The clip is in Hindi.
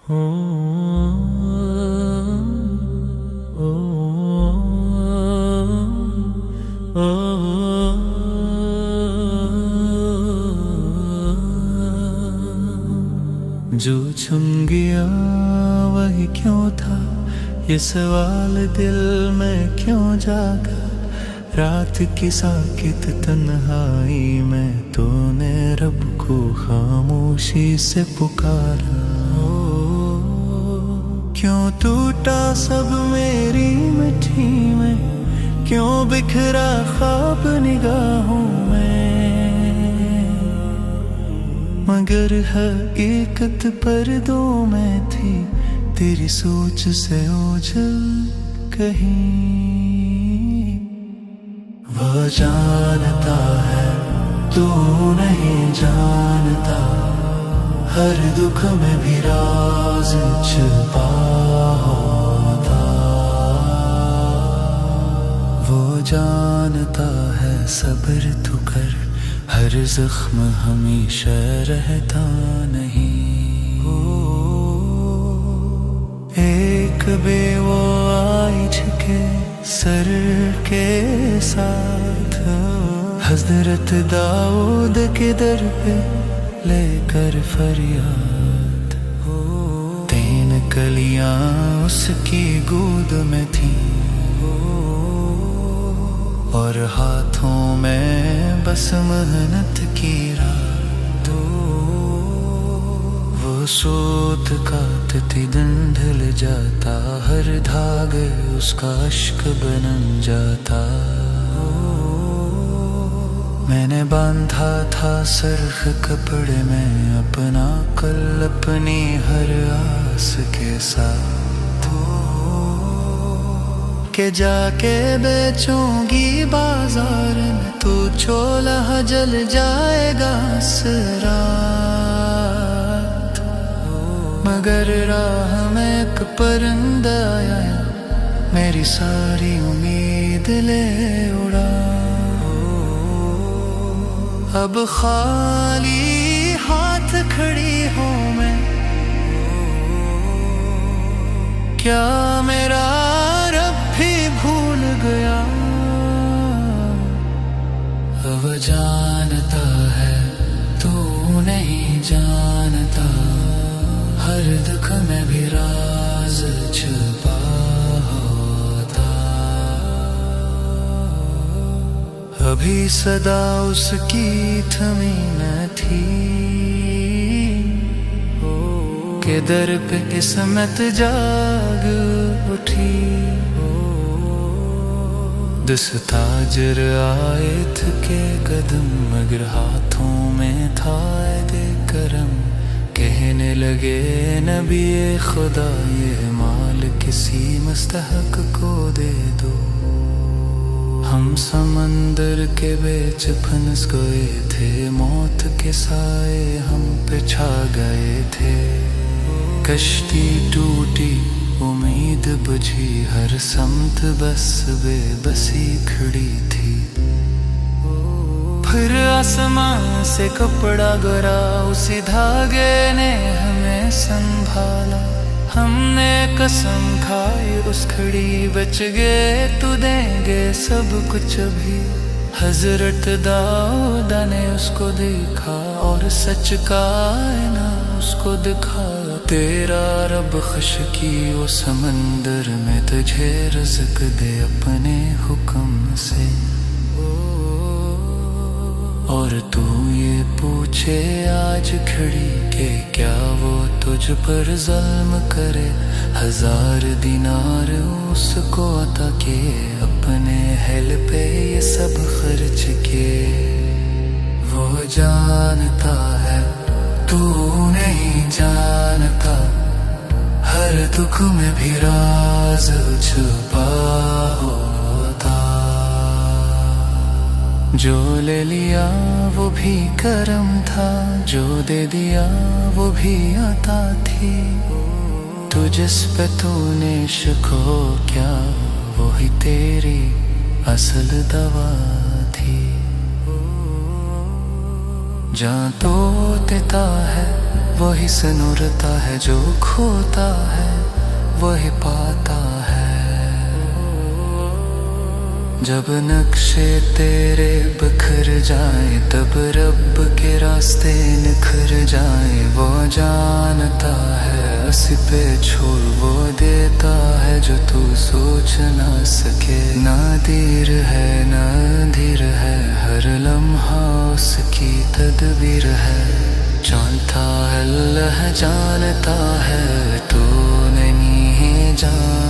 ओ, ओ, ओ, जो छुम गया वही क्यों था, ये सवाल दिल में क्यों जागा। रात की साकित तन्हाई में तूने रब को खामोशी से पुकारा। क्यों टूटा सब मेरी मिट्टी में, क्यों बिखरा ख्वाब निगाहों में। मगर हकीकत पर्दों में थी, तेरी सोच से ओझल कहीं। वह जानता है तू नहीं जानता, हर दुख में भी राज छुपा होता। वो जानता है सब्र तू कर, हर जख्म हमेशा रहता नहीं। एक बेवो आई झुके सर के साथ, हजरत दाऊद के दर पे लेकर फरियाद। 3 कलियां उसकी गोद में थी, और हाथों में बस मेहनत की रात। वो सोत काटती दिन ढल जाता, हर धागे उसका अश्क बन जाता। मैंने बांधा था सरख कपड़े में अपना कल, अपनी हर आस के साथ। के जाके बेचूंगी बाजार में, तू चोला जल जाएगा रात। मगर राह में एक परिंदा आया, मेरी सारी उम्मीद ले उड़ा। अब खाली हाथ खड़ी हूँ मैं, क्या मेरा रब भी भूल गया। अब जानता है तू नहीं जानता, हर दुख में भी राज छुपा होता। अभी सदा उसकी थमी न थी, के दर पे किस्मत जाग उठी। दस्ताजर आए थे कदम, मगर हाथों में था दे करम। कहने लगे नबी खुदा, ये माल किसी मुस्तहक को दे दो। हम समंदर के बीच फंस गए थे, मौत के साए हम पे छा गए थे। कश्ती टूटी उम्मीद बुझी, हर समत बस बेबसी खड़ी थी। फिर आसमां से कपड़ा गिरा, उसी धागे ने हमें संभाला। हमने कसम खाई उस खड़ी, बच गए तू देंगे सब कुछ अभी। हजरत दाऊद ने उसको देखा, और सच का आईना उसको दिखा। तेरा रब खुश की वो समंदर में, तुझे रिज़्क़ दे अपने हुक्म से। और तू ये पूछे आज खड़ी के, क्या वो तुझ पर ज़ुल्म करे। 1000 दिनार उसको अता के, अपने हेल पे ये सब खर्च के। वो जानता है तू नहीं जानता, हर दुख में भी राज छुपा होता। जो ले लिया वो भी करम था, जो दे दिया वो भी आता थी। तू जिस पे तूने शको क्या, वो ही तेरी असल दवा थी। जहाँ तो देता है वही सनुरता है जो खोता है वही पाता है। जब नक्शे तेरे बिखर जाए तब रब के रास्ते निखर जाए। वो जानता है हंसी पे छोड़ वो देता है जो तू सोच ना सके। ना देर है ना धीर है हर लम्हा उसकी तदबीर है। जानता है अल्लाह जानता है तो नहीं है जान